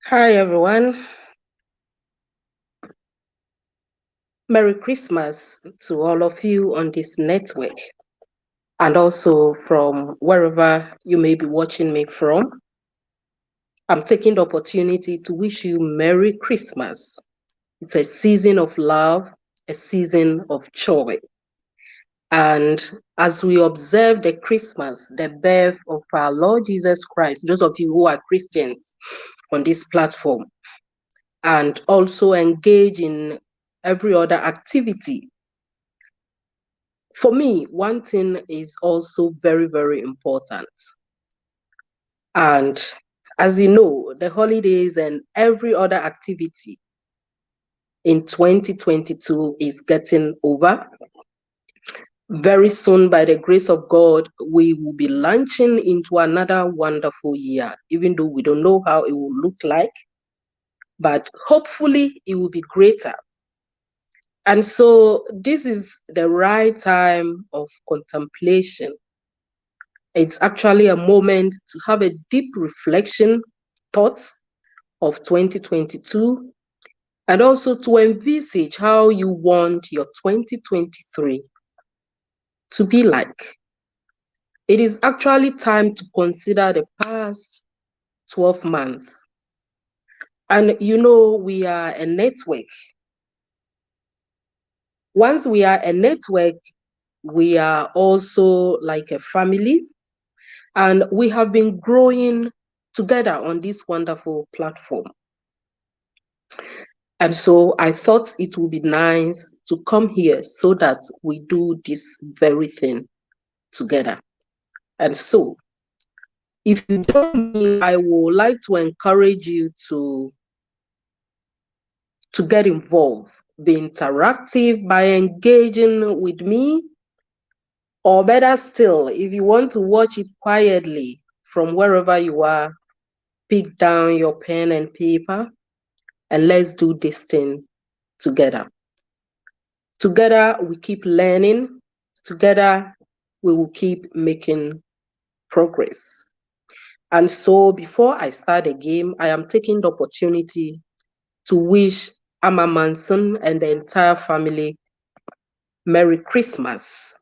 Hi, everyone. Merry Christmas to all of you on this network, and also from wherever you may be watching me from. I'm taking the opportunity to wish you Merry Christmas. It's a season of love, a season of joy. And as we observe the Christmas, the birth of our Lord Jesus Christ, those of you who are Christians on this platform, and also engage in every other activity. For me, one thing is also very, very important. And as you know, the holidays and every other activity in 2022 is getting over. Very soon, by the grace of God, we will be launching into another wonderful year, even though we don't know how it will look like, but hopefully it will be greater. And so this is the right time of contemplation. It's actually a moment to have a deep reflection, thoughts of 2022, and also to envisage how you want your 2023 to be like. It is actually time to consider the past 12 months. And you know, we are a network. Once we are a network, we are also like a family. And we have been growing together on this wonderful platform. And so I thought it would be nice to come here so that we do this very thing together. And so, if you join me, I would like to encourage you to get involved, be interactive by engaging with me, or better still, if you want to watch it quietly from wherever you are, pick down your pen and paper, and let's do this thing together. Together, we keep learning. Together, we will keep making progress. And so, before I start the game, I am taking the opportunity to wish Amma Manson and the entire family Merry Christmas.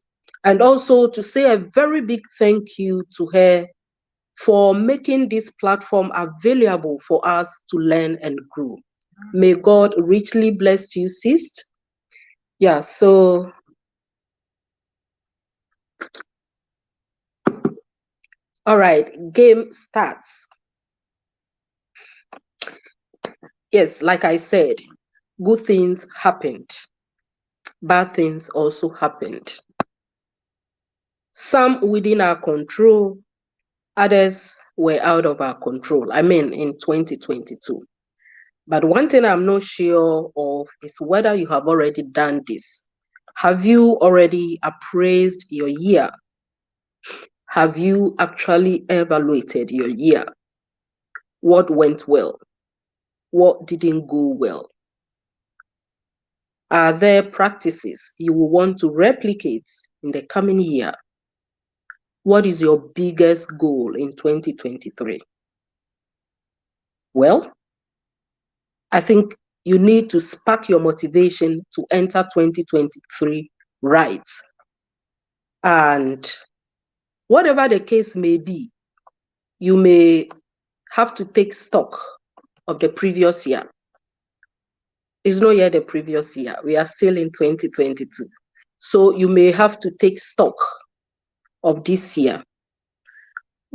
And also to say a very big thank you to her for making this platform available for us to learn and grow. May God richly bless you, sis. Yeah, so all right, game starts. Yes, like I said, good things happened. Bad things also happened. Some within our control, others were out of our control. I mean, in 2022. But one thing I'm not sure of is whether you have already done this. Have you already appraised your year? Have you actually evaluated your year? What went well? What didn't go well? Are there practices you will want to replicate in the coming year? What is your biggest goal in 2023? Well, I think you need to spark your motivation to enter 2023 right. And whatever the case may be, you may have to take stock of the previous year. It's not yet the previous year. We are still in 2022. So you may have to take stock of this year.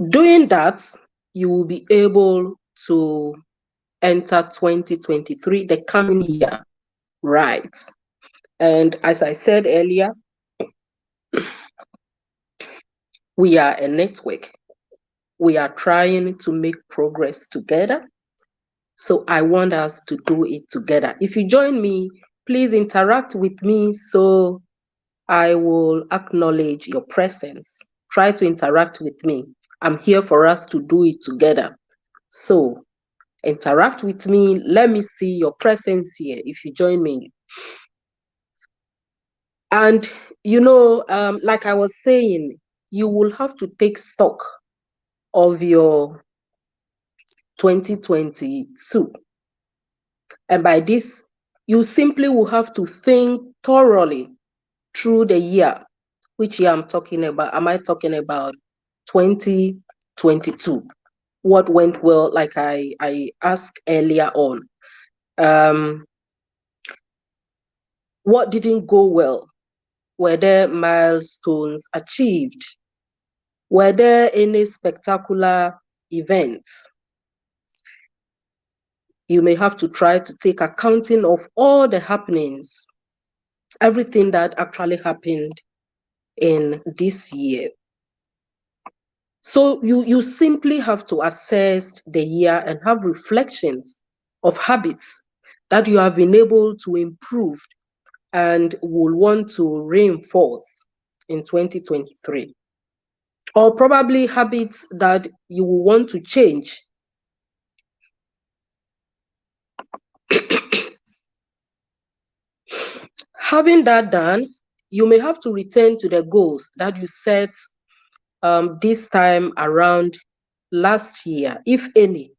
Doing that, you will be able to enter 2023, the coming year, right. And as I said earlier, we are a network. We are trying to make progress together. So I want us to do it together. If you join me, please interact with me so I will acknowledge your presence. Try to interact with me. I'm here for us to do it together. So interact with me. Let me see your presence here if you join me. And, like I was saying, you will have to take stock of your 2022. And by this, you simply will have to think thoroughly through the year. Which year I'm talking about? Am I talking about 2022? What went well, like I asked earlier on? What didn't go well? Were there milestones achieved? Were there any spectacular events? You may have to try to take accounting of all the happenings, everything that actually happened in this year. So you simply have to assess the year and have reflections of habits that you have been able to improve and will want to reinforce in 2023. Or probably habits that you will want to change. Having that done, you may have to return to the goals that you set this time around last year, if any.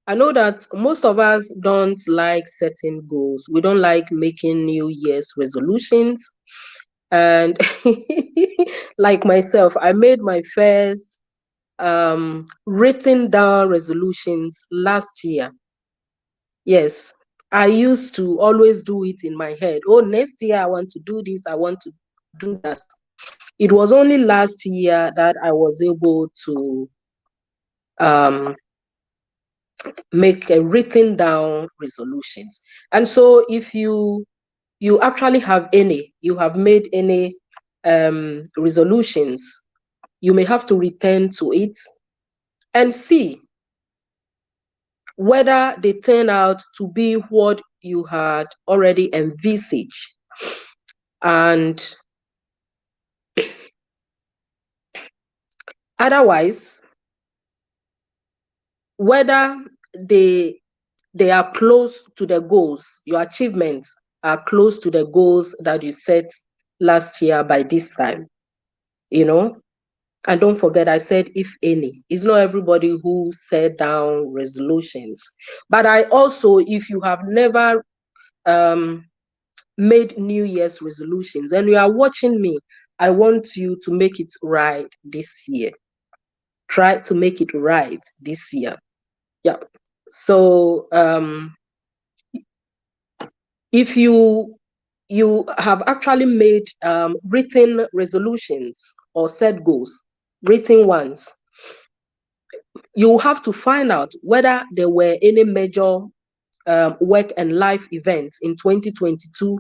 I know that most of us don't like setting goals. We don't like making New Year's resolutions. And like myself, I made my first written down resolutions last year. Yes, I used to always do it in my head. Oh, next year I want to do this, I want to do that. It was only last year that I was able to um, make a written down resolutions. And so if you actually have any, you have made any resolutions, you may have to return to it and see whether they turn out to be what you had already envisaged. And otherwise, whether they are close to the goals, your achievements are close to the goals that you set last year by this time, you know. And don't forget, I said if any. It's not everybody who set down resolutions. But I also, if you have never made New Year's resolutions and you are watching me, I want you to make it right this year. Try to make it right this year. Yeah. So if you have actually made written resolutions or set goals, written ones, you have to find out whether there were any major work and life events in 2022.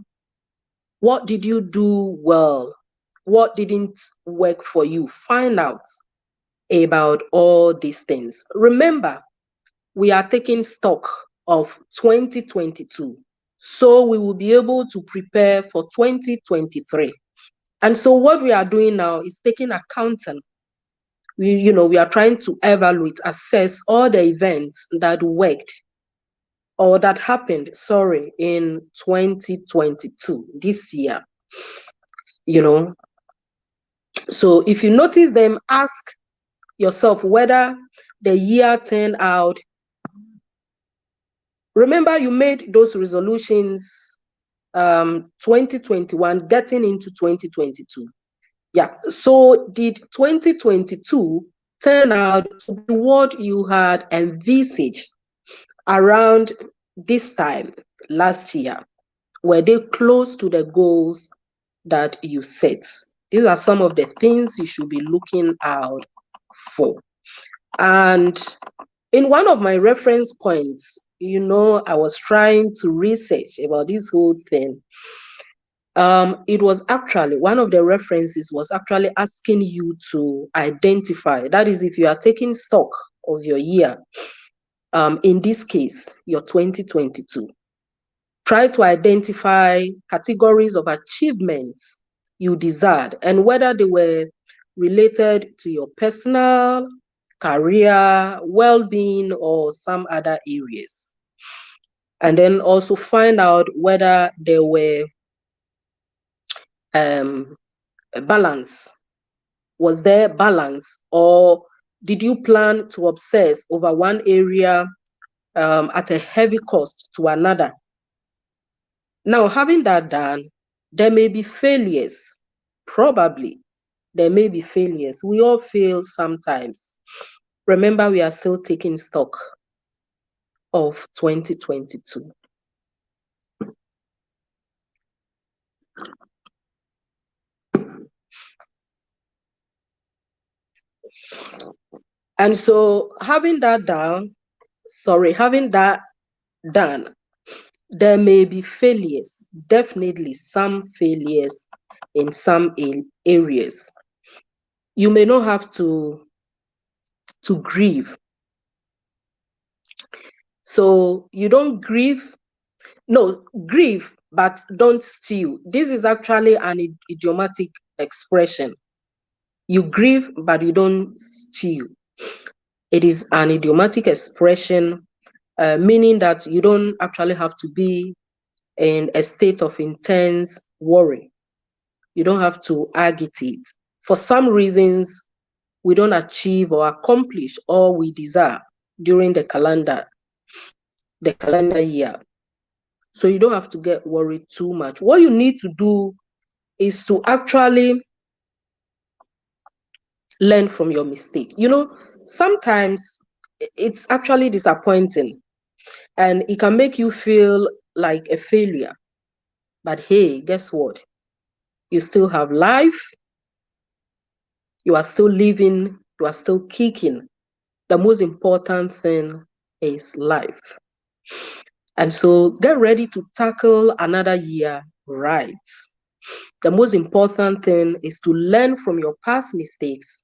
What did you do well? What didn't work for you? Find out about all these things. Remember, we are taking stock of 2022, so we will be able to prepare for 2023. And so what we are doing now is taking accounting. We are trying to evaluate, assess all the events that worked or that happened, in 2022, this year. So if you notice them, ask yourself whether the year turned out. Remember, you made those resolutions 2021 getting into 2022. Yeah. So did 2022 turn out to be what you had envisaged around this time last year? Were they close to the goals that you set? These are some of the things you should be looking out for. And in one of my reference points, I was trying to research about this whole thing. It was actually, one of the references was actually asking you to identify, that is, if you are taking stock of your year, in this case, your 2022, try to identify categories of achievements you desired and whether they were related to your personal, career, well-being, or some other areas. And then also find out whether there were a balance. Was there balance, or did you plan to obsess over one area at a heavy cost to another. Now, having that done, there may be failures. Probably there may be failures. We all fail sometimes. Remember, we are still taking stock of 2022. And so having that done, there may be failures, definitely some failures in some areas. You may not have to grieve. So you don't grieve, no, grieve, but don't steal. This is actually an idiomatic expression. You grieve, but you don't steal. It is an idiomatic expression, meaning that you don't actually have to be in a state of intense worry. You don't have to agitate. For some reasons, we don't achieve or accomplish all we desire during the calendar year. So you don't have to get worried too much. What you need to do is to actually learn from your mistake. Sometimes it's actually disappointing and it can make you feel like a failure. But hey, guess what? You still have life. You are still living. You are still kicking. The most important thing is life. And so get ready to tackle another year right. The most important thing is to learn from your past mistakes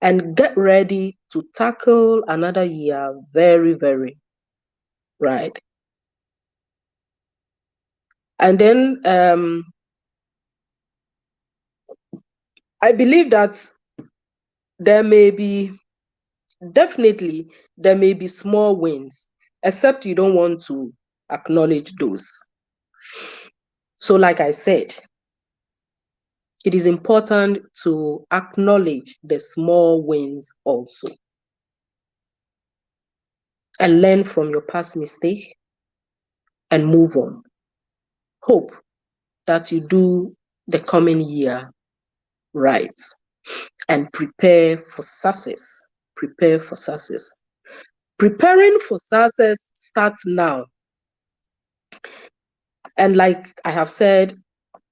and get ready to tackle another year very, very right. And then I believe that there may be small wins, except you don't want to acknowledge those. So, like I said, it is important to acknowledge the small wins also and learn from your past mistake and move on. Hope that you do the coming year right and prepare for success. Prepare for success. Preparing for success starts now. And like I have said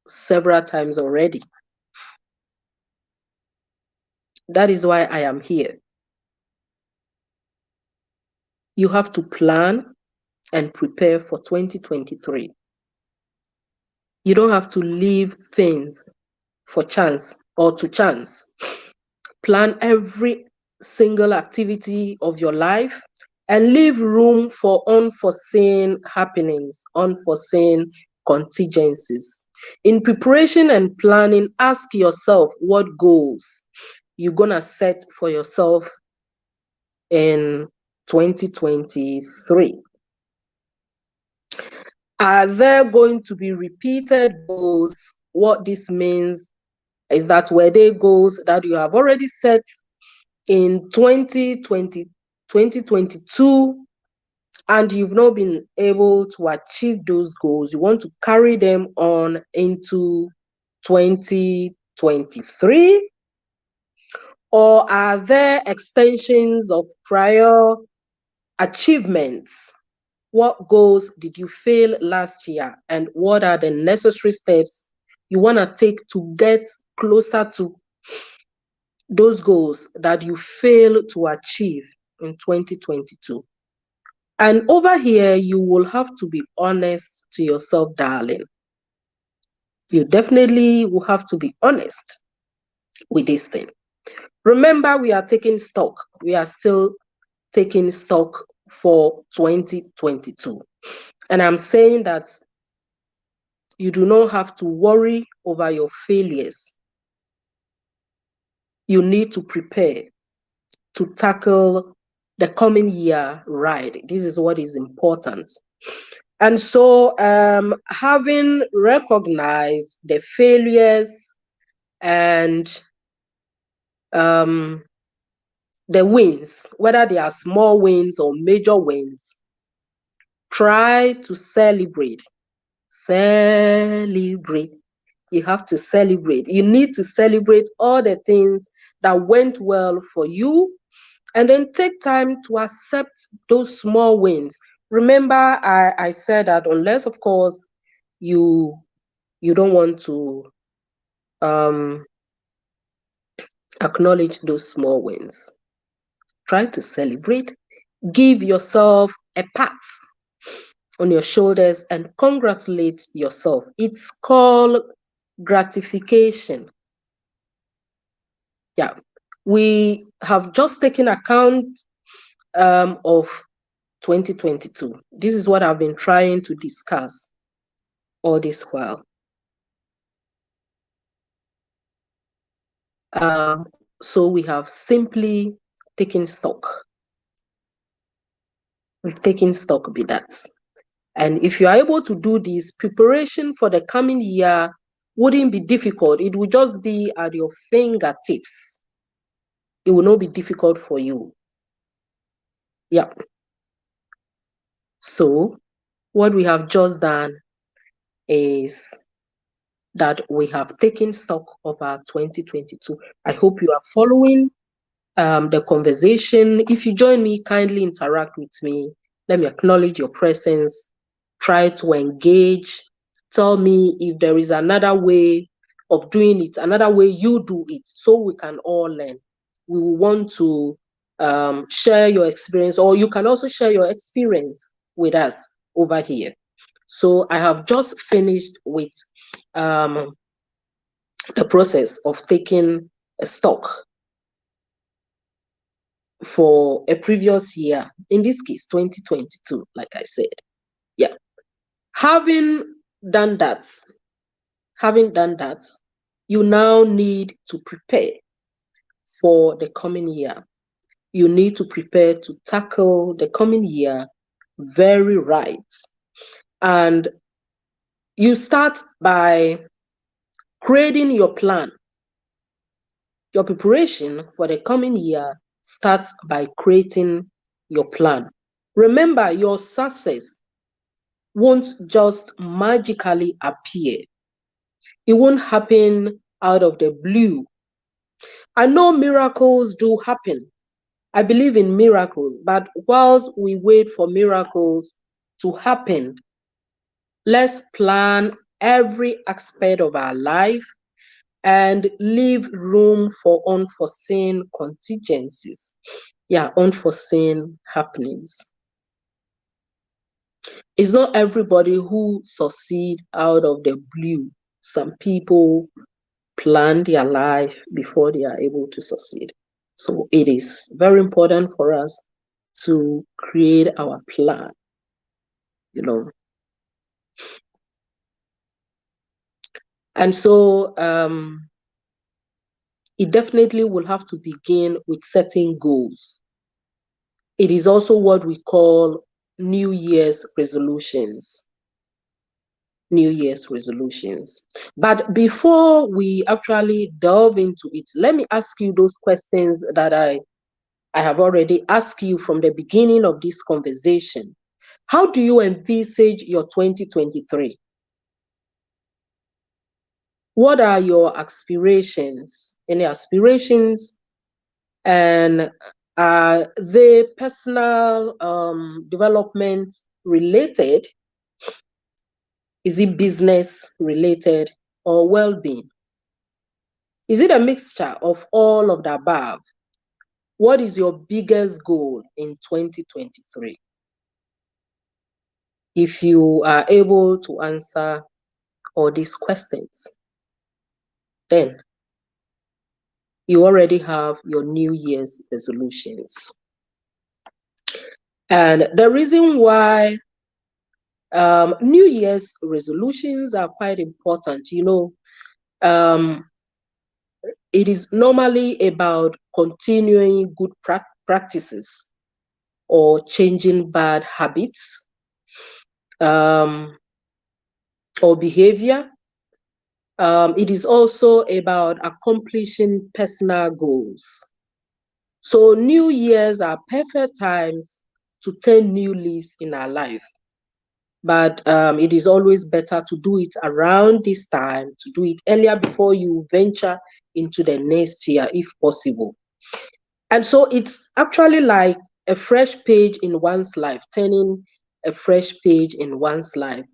several times already, that is why I am here. You have to plan and prepare for 2023. You don't have to leave things for chance or to chance. Plan every single activity of your life and leave room for unforeseen happenings, unforeseen contingencies. In preparation and planning, ask yourself what goals you're going to set for yourself in 2023. Are there going to be repeated goals? What this means is that were they goals that you have already set in 2022 and you've not been able to achieve those goals, you want to carry them on into 2023? Or are there extensions of prior achievements? What goals did you fail last year? And what are the necessary steps you want to take to get closer to those goals that you failed to achieve in 2022? And over here, you will have to be honest to yourself, darling. You definitely will have to be honest with this thing. Remember, we are taking stock. We are still taking stock for 2022. And I'm saying that you do not have to worry over your failures. You need to prepare to tackle the coming year right. This is what is important. And so, having recognized the failures and the wins, whether they are small wins or major wins, Try to celebrate. Celebrate. You have to celebrate. You need to celebrate all the things that went well for you, and then take time to accept those small wins. Remember, I said that unless, of course, you don't want to um, acknowledge those small wins. Try to celebrate. Give yourself a pat on your shoulders and congratulate yourself. It's called gratification. Yeah. We have just taken account of 2022. This is what I've been trying to discuss all this while. So we have simply taken stock. We've taken stock, be that. And if you are able to do this, preparation for the coming year wouldn't be difficult. It will just be at your fingertips. It will not be difficult for you. Yeah. So what we have just done is that we have taken stock of our 2022. I hope you are following the conversation. If you join me, kindly interact with me. Let me acknowledge your presence. Try to engage. Tell me if there is another way of doing it, another way you do it, so we can all learn. We want to share your experience, or you can also share your experience with us over here. So I have just finished with the process of taking a stock for a previous year, in this case 2022, like I said. Yeah. having done that having done that, you now need to prepare for the coming year. You need to prepare to tackle the coming year very right. And you start by creating your plan. Your preparation for the coming year starts by creating your plan. Remember, your success won't just magically appear. It won't happen out of the blue. I know miracles do happen. I believe in miracles, but whilst we wait for miracles to happen, let's plan every aspect of our life and leave room for unforeseen contingencies. Yeah, unforeseen happenings. It's not everybody who succeed out of the blue. Some people plan their life before they are able to succeed. So it is very important for us to create our plan, you know. And so it definitely will have to begin with setting goals. It is also what we call New Year's resolutions. New Year's resolutions. But before we actually delve into it, let me ask you those questions that I have already asked you from the beginning of this conversation. How do you envisage your 2023? What are your aspirations? Any aspirations? And are they personal development related? Is it business related or well-being? Is it a mixture of all of the above? What is your biggest goal in 2023? If you are able to answer all these questions, then you already have your New Year's resolutions. And the reason why New Year's resolutions are quite important, it is normally about continuing good practices or changing bad habits or behavior. It is also about accomplishing personal goals. So New Year's are perfect times to turn new leaves in our life. but it is always better to do it around this time, to do it earlier before you venture into the next year, if possible. And so it's actually like a fresh page in one's life, turning a fresh page in one's life.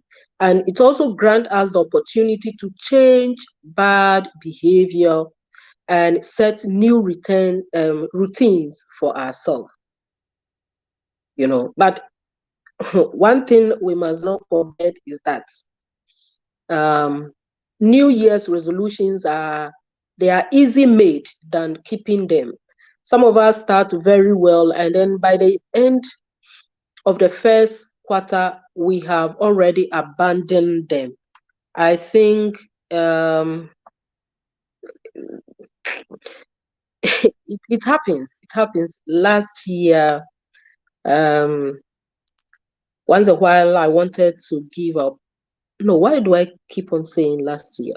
And it also grants us the opportunity to change bad behavior and set new routines for ourselves. But one thing we must not forget is that um, New Year's resolutions they are easy made than keeping them. Some of us start very well, and then by the end of the first quarter, we have already abandoned them. I think it happens. It happens. Last year, once a while, I wanted to give up. No, why do I keep on saying last year?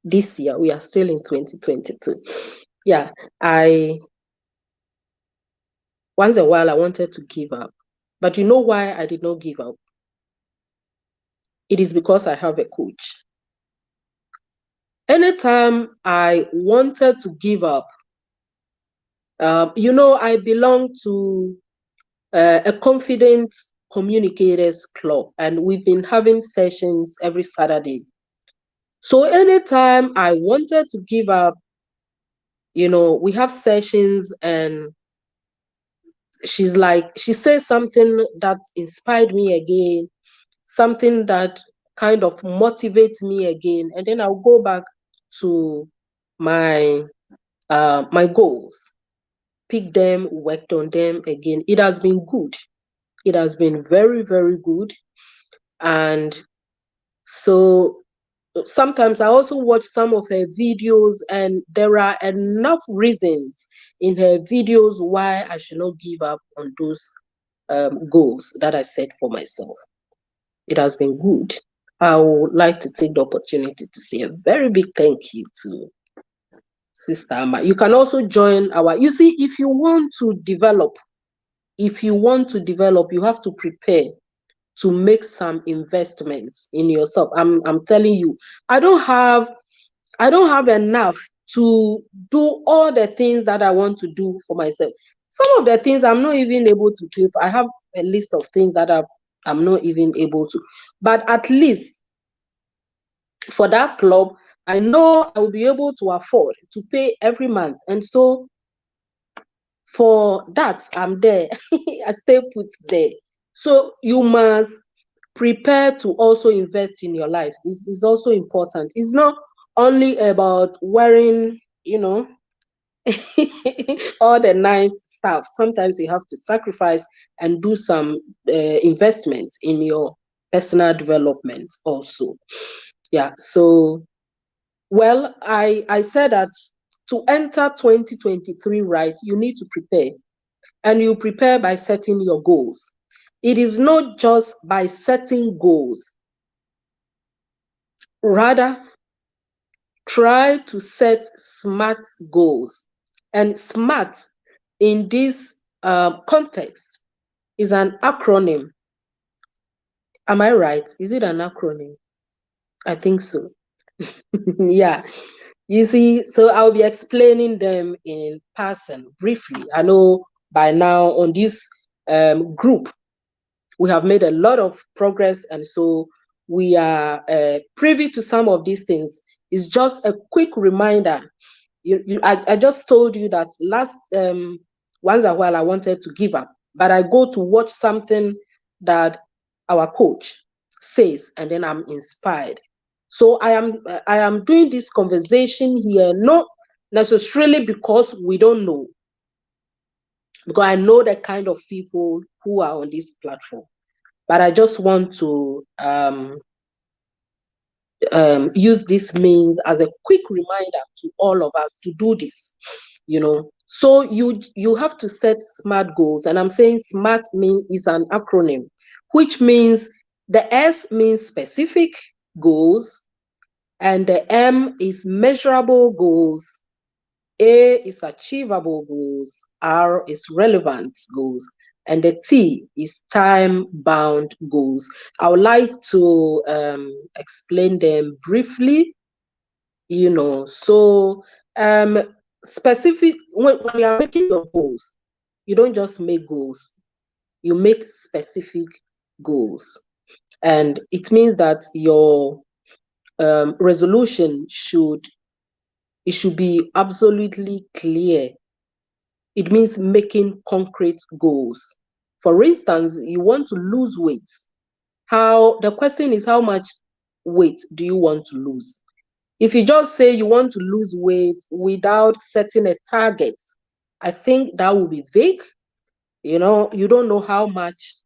This year, we are still in 2022. Yeah, once a while, I wanted to give up. But you know why I did not give up? It is because I have a coach. Anytime I wanted to give up, I belong to a confident communicators club, and we've been having sessions every Saturday. So anytime I wanted to give up, we have sessions, and she says something that inspired me again, something that kind of motivates me again, and then I'll go back to my my goals, pick them, worked on them again. It has been good. It has been very, very good. And so sometimes I also watch some of her videos, and there are enough reasons in her videos why I should not give up on those goals that I set for myself. It has been good. I would like to take the opportunity to say a very big thank you to Sister Amma. You can also join you see, if you want to develop, you have to prepare to make some investments in yourself. I'm telling you, I don't have enough to do all the things that I want to do for myself. Some of the things I'm not even able to pay for. I have a list of things that I'm not even able to. But at least for that club, I know I will be able to afford to pay every month. And so for that, I'm there. I stay put there. So you must prepare to also invest in your life. Is also important. It's not only about wearing, all the nice stuff. Sometimes you have to sacrifice and do some investments in your personal development also. Yeah. So, well, I said that to enter 2023 right, you need to prepare, and you prepare by setting your goals. It is not just by setting goals. Rather, try to set SMART goals. And SMART in this context is an acronym. Am I right? Is it an acronym? I think so. Yeah. You see, so I'll be explaining them in person briefly. I know by now on this group, we have made a lot of progress, and so we are privy to some of these things. It's just a quick reminder. I just told you that last once a while I wanted to give up, but I go to watch something that our coach says, and then I'm inspired. So I am doing this conversation here not necessarily because we don't know, because I know the kind of people who are on this platform, but I just want to use this means as a quick reminder to all of us to do this. So you have to set SMART goals, and I'm saying SMART is an acronym, which means the S means specific goals, and the M is measurable goals, A is achievable goals, R is relevant goals, and the T is time-bound goals. I would like to explain them briefly. So specific, when you are making your goals, you don't just make goals, you make specific goals. And it means that your resolution should be absolutely clear. It means making concrete goals. For instance, you want to lose weight. The question is, how much weight do you want to lose? If you just say you want to lose weight without setting a target, I think that will be vague. You don't know how much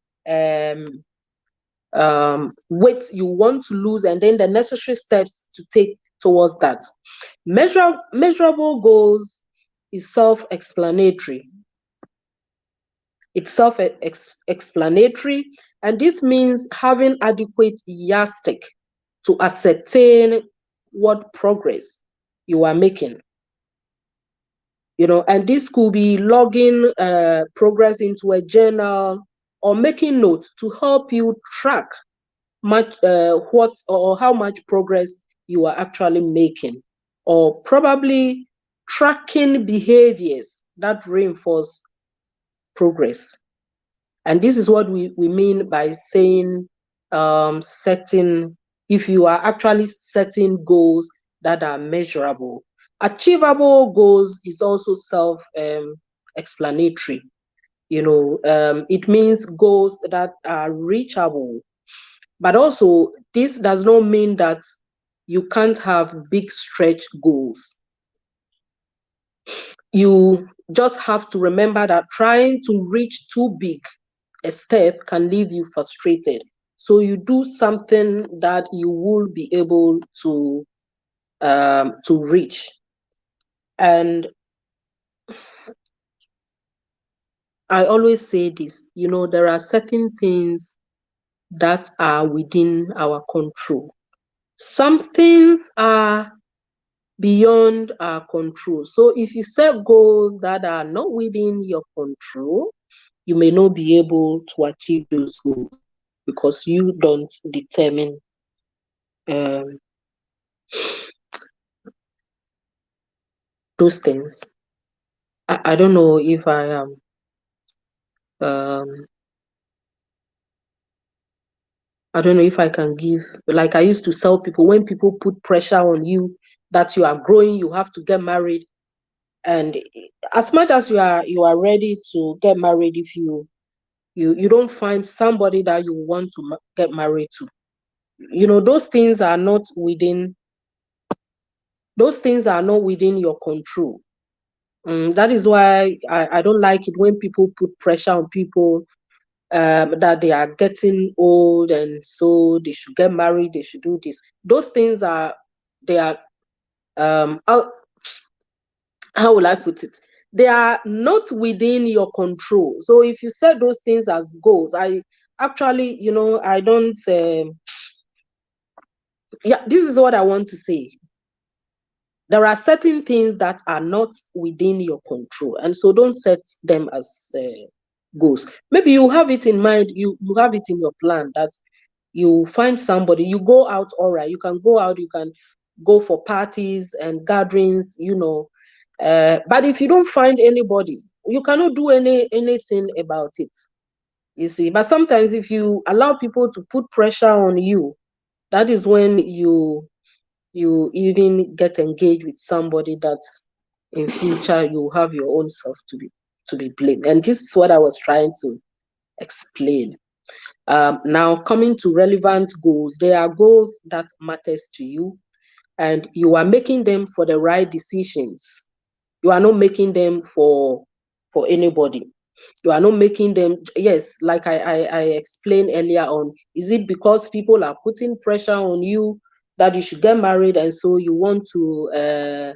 weight you want to lose, and then the necessary steps to take towards that. Measurable goals is self-explanatory. It's self-explanatory, and this means having adequate yardstick to ascertain what progress you are making. And this could be logging progress into a journal or making notes to help you track what or how much progress you are actually making, or probably tracking behaviors that reinforce progress. And this is what we mean by saying setting, if you are actually setting goals that are measurable. Achievable goals is also self-explanatory. It means goals that are reachable. But also, this does not mean that you can't have big stretch goals. You just have to remember that trying to reach too big a step can leave you frustrated. So you do something that you will be able to reach. And I always say this, there are certain things that are within our control. Some things are beyond our control. So if you set goals that are not within your control, you may not be able to achieve those goals because you don't determine those things. I don't know if I am I don't know if I can give, like I used to tell people, when people put pressure on you that you are growing, you have to get married. And as much as you are ready to get married, if you don't find somebody that you want to get married to, those things are not within your control. That is why I don't like it when people put pressure on people, that they are getting old and so they should get married, they should do this. Those things are how will I put it? They are not within your control. So if you set those things as goals, I actually, I don't. This is what I want to say. There are certain things that are not within your control, and so don't set them as goals. Maybe you have it in mind, you have it in your plan that you find somebody, you go out, all right, you can go out, you can go for parties and gatherings, but if you don't find anybody, you cannot do anything about it, you see. But sometimes if you allow people to put pressure on you, that is when you even get engaged with somebody that in future you have your own self to be blamed. And this is what I was trying to explain. Now, coming to relevant goals, there are goals that matters to you, and you are making them for the right decisions. You are not making them for anybody. You are not making them, yes, like I explained earlier on. Is it because people are putting pressure on you that you should get married, and so you want to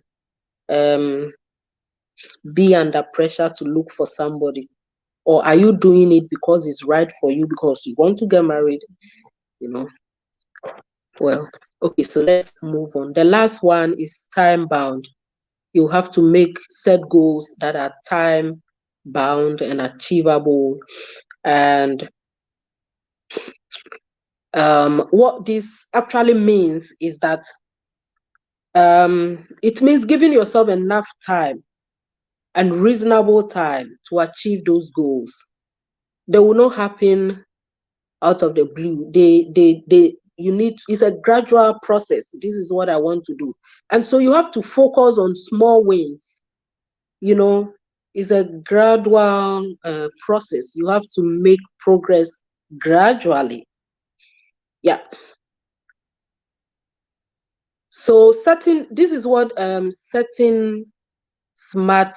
be under pressure to look for somebody? Or are you doing it because it's right for you, because you want to get married? Well, okay, so let's move on. The last one is time bound. You have to set goals that are time bound and achievable. And what this actually means is that it means giving yourself enough time and reasonable time to achieve those goals. They will not happen out of the blue. You need, it's a gradual process. This is what I want to do. And so you have to focus on small wins. You know, it's a gradual process. You have to make progress gradually. Yeah. So this is what setting SMART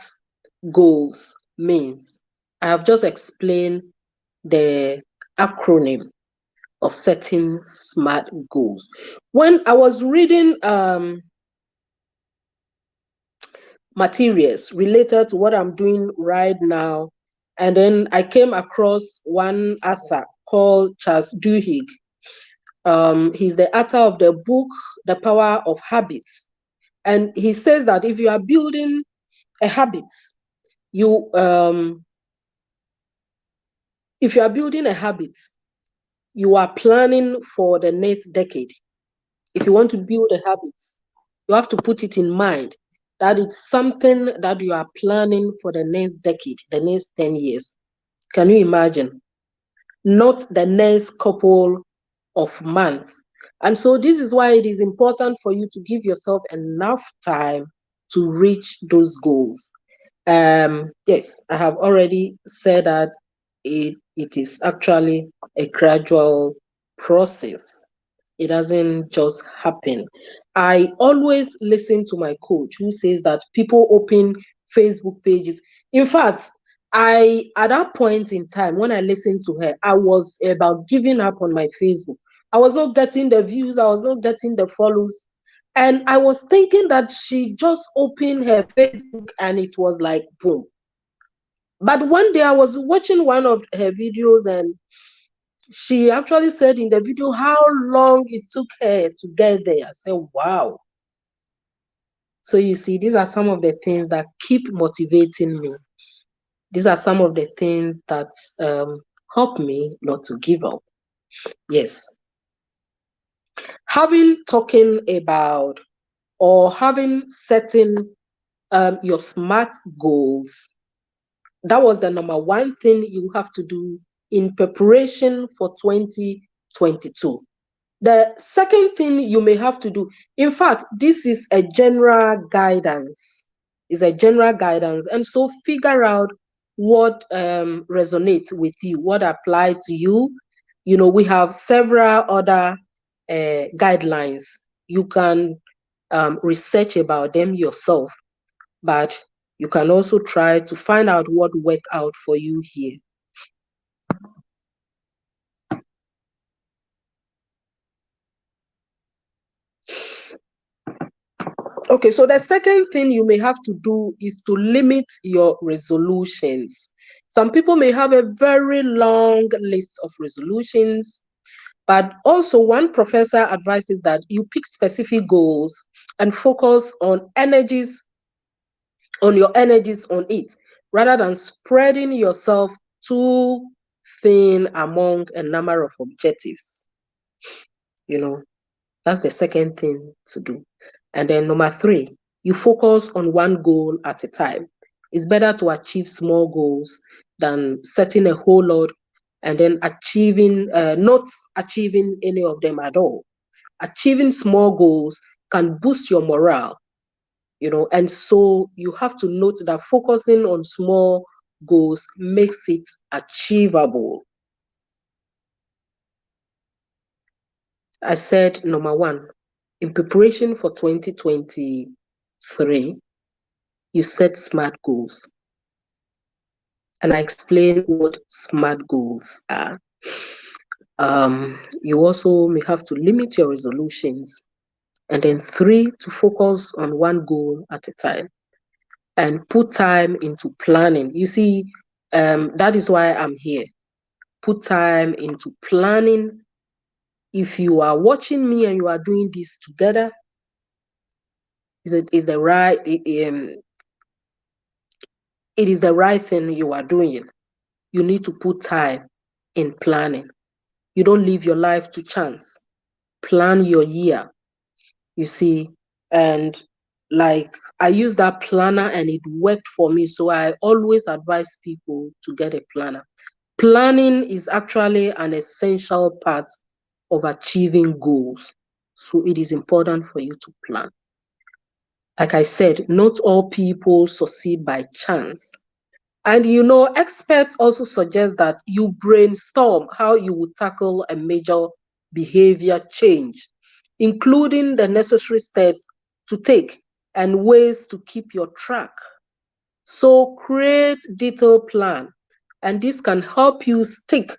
goals means. I have just explained the acronym of setting SMART goals. When I was reading materials related to what I'm doing right now, and then I came across one author called Charles Duhigg. He's the author of the book, The Power of Habits. And he says that if you are building a habit, you if you are building a habit, you are planning for the next decade. If you want to build a habit, you have to put it in mind that it's something that you are planning for the next decade, the next 10 years. Can you imagine? Not the next couple of months. And so this is why it is important for you to give yourself enough time to reach those goals. Yes, I have already said that it is actually a gradual process. It doesn't just happen. I always listen to my coach who says that people open Facebook pages. In fact, at that point in time when I listened to her, I was about giving up on my Facebook. I was not getting the views, I was not getting the follows. And I was thinking that she just opened her Facebook and it was like boom. But one day I was watching one of her videos and she actually said in the video how long it took her to get there. I said, wow. So you see, these are some of the things that keep motivating me. These are some of the things that help me not to give up. Yes. Talking about or having setting your SMART goals, that was the number one thing you have to do in preparation for 2022. The second thing you may have to do, in fact, this is a general guidance. It's a general guidance. And so figure out what resonates with you, what applies to you. You know, we have several other guidelines. You can research about them yourself, but you can also try to find out what worked out for you here. Okay, so the second thing you may have to do is to limit your resolutions. Some people may have a very long list of resolutions, but also one professor advises that you pick specific goals and focus on your energies on it, rather than spreading yourself too thin among a number of objectives. You know, that's the second thing to do. And then number three, you focus on one goal at a time. It's better to achieve small goals than setting a whole lot and then not achieving any of them at all. Achieving small goals can boost your morale, and so you have to note that focusing on small goals makes it achievable. I said number one, in preparation for 2023, you set SMART goals. And I explain what SMART goals are. You also may have to limit your resolutions. And then three, to focus on one goal at a time and put time into planning. You see, that is why I'm here. Put time into planning. If you are watching me and you are doing this together, is the right it is the right thing you are doing. You need to put time in planning. You don't live your life to chance. Plan your year, you see. And like I use that planner and it worked for me. So I always advise people to get a planner. Planning is actually an essential part of achieving goals. So it is important for you to plan. Like I said, not all people succeed by chance. And experts also suggest that you brainstorm how you would tackle a major behavior change, including the necessary steps to take and ways to keep your track. So create detailed plan, and this can help you stick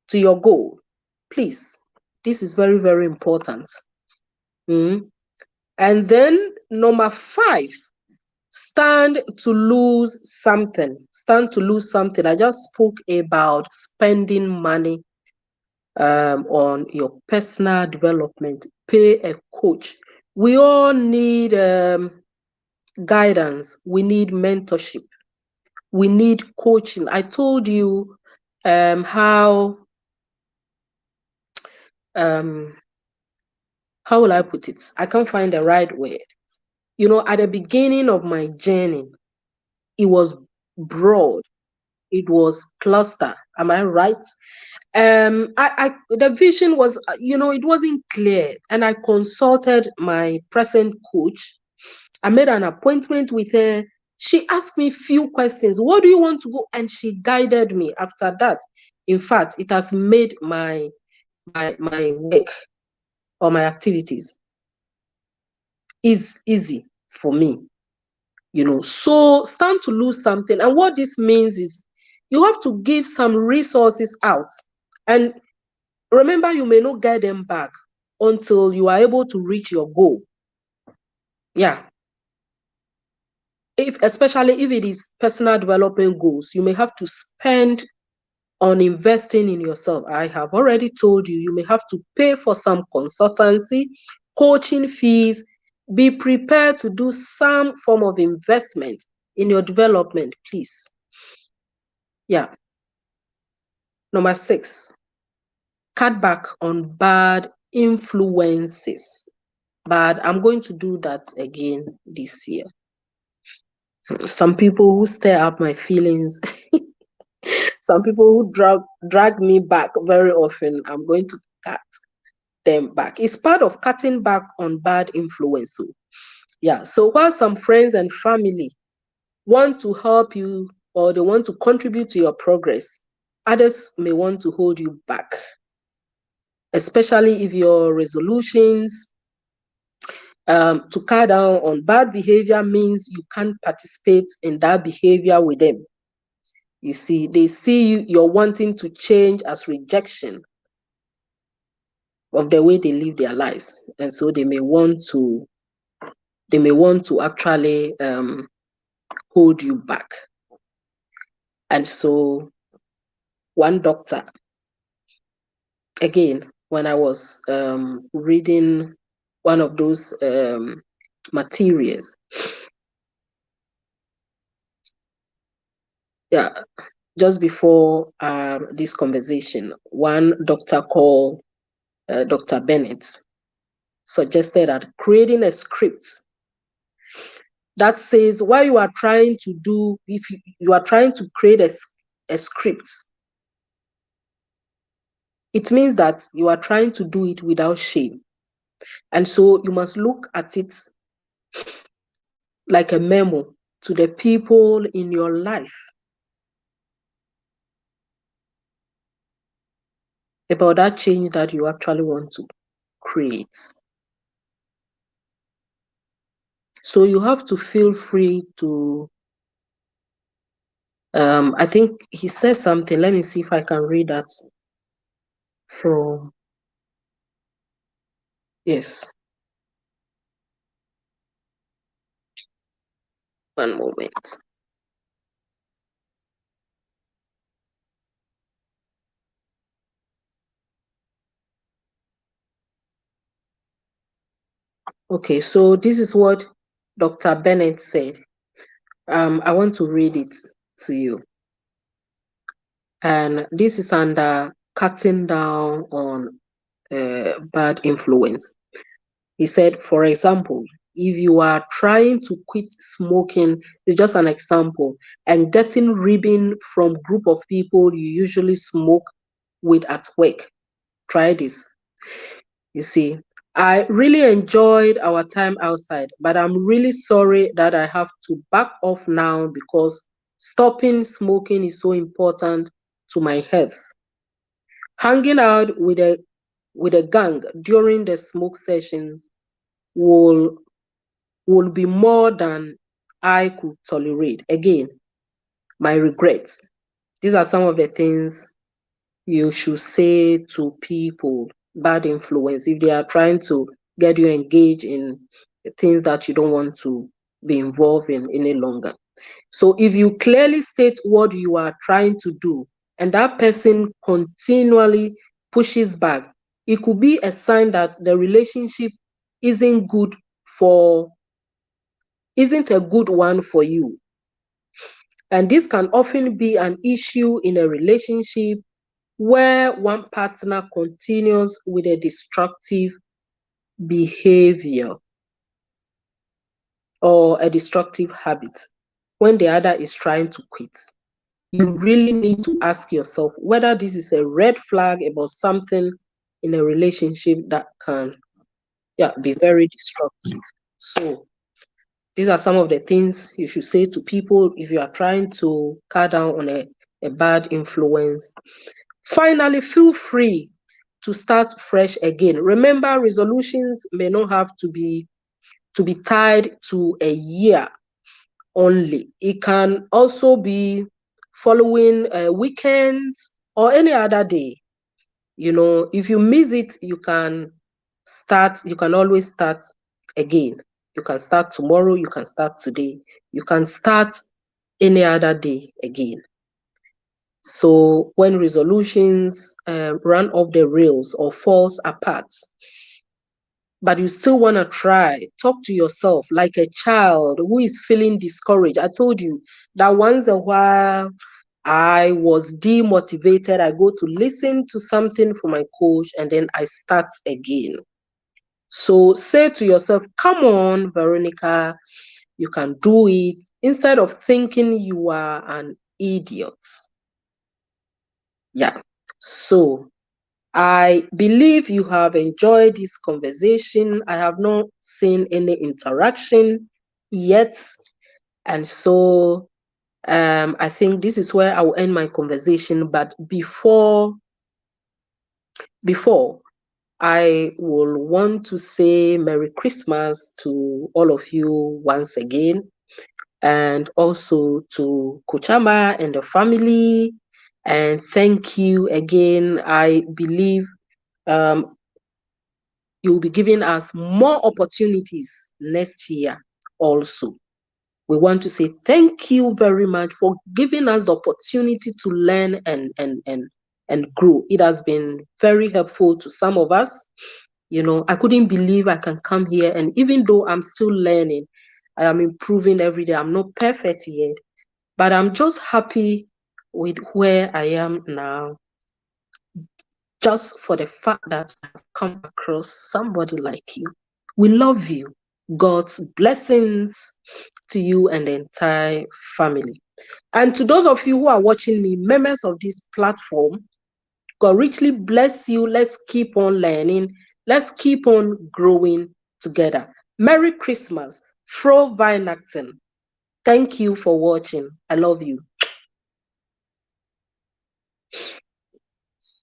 to your goal. Please, this is very, very important. And then number 5, stand to lose something. Stand to lose something. I just spoke about spending money on your personal development. Pay a coach. We all need guidance. We need mentorship. We need coaching. I told you how will I put it? I can't find the right word. At the beginning of my journey, it was broad. It was cluster. Am I right? The vision was, it wasn't clear, and I consulted my present coach. I made an appointment with her. She asked me few questions. What do you want to go? And she guided me. After that, in fact, it has made my work or my activities is easy for me. So stand to lose something. And what this means is you have to give some resources out. And remember, you may not get them back until you are able to reach your goal. Yeah. Especially if it is personal development goals, you may have to spend on investing in yourself. I have already told you, you may have to pay for some consultancy, coaching fees. Be prepared to do some form of investment in your development, please. Yeah. Number 6, cut back on bad influences. But I'm going to do that again this year. Some people who stir up my feelings, some people who drag me back very often, I'm going to cut them back. It's part of cutting back on bad influence. So, yeah. So while some friends and family want to help you or they want to contribute to your progress, others may want to hold you back, especially if your resolutions to cut down on bad behavior means you can't participate in that behavior with them. You see, they see you're wanting to change as rejection of the way they live their lives, and so they may want to actually hold you back. And so one doctor, again, when I was reading one of those materials, yeah, just before this conversation, one doctor called Dr. Bennett suggested that creating a script that says what you are trying to do, if you are trying to create a script, it means that you are trying to do it without shame. And so you must look at it like a memo to the people in your life about that change that you actually want to create. So you have to feel free to, I think he says something. Let me see if I can read that from, yes. One moment. Okay, so this is what Dr. Bennett said. I want to read it. to you. And this is under cutting down on bad influence. He said, for example, if you are trying to quit smoking, it's just an example, and getting ribbon from group of people you usually smoke with at work, try this. You see, I really enjoyed our time outside, but I'm really sorry that I have to back off now because stopping smoking is so important to my health. Hanging out with a gang during the smoke sessions will will be more than I could tolerate. Again, my regrets. These are some of the things you should say to people, bad influence, if they are trying to get you engaged in things that you don't want to be involved in any longer. So if you clearly state what you are trying to do and that person continually pushes back, it could be a sign that the relationship isn't good for isn't a good one for you. And this can often be an issue in a relationship where one partner continues with a destructive behavior or a destructive habit when the other is trying to quit. You really need to ask yourself whether this is a red flag about something in a relationship that can be very destructive. So these are some of the things you should say to people if you are trying to cut down on a bad influence. Finally, feel free to start fresh again. Remember, resolutions may not have to be tied to a year only. It can also be following weekends or any other day. You know, if you miss it, you can always start again. You can start tomorrow, you can start today, you can start any other day again. So when resolutions run off the rails or falls apart, but you still want to try, talk to yourself like a child who is feeling discouraged. I told you that once a while I was demotivated. I go to listen to something from my coach and then I start again. So say to yourself, come on, Veronica, you can do it, instead of thinking you are an idiot. Yeah. So I believe you have enjoyed this conversation. I have not seen any interaction yet. And so I think this is where I will end my conversation. But before I will want to say Merry Christmas to all of you once again, and also to Kuchama and the family. And thank you again. I believe you will be giving us more opportunities next year also. We want to say thank you very much for giving us the opportunity to learn and grow. It has been very helpful to some of us. You know, I couldn't believe I can come here, and even though I'm still learning, I am improving every day. I'm not perfect yet, but I'm just happy with where I am now, just for the fact that I've come across somebody like you. We love you. God's blessings to you and the entire family. And to those of you who are watching me, members of this platform, God richly bless you. Let's keep on learning. Let's keep on growing together. Merry Christmas. Fro Weihnachten. Thank you for watching. I love you.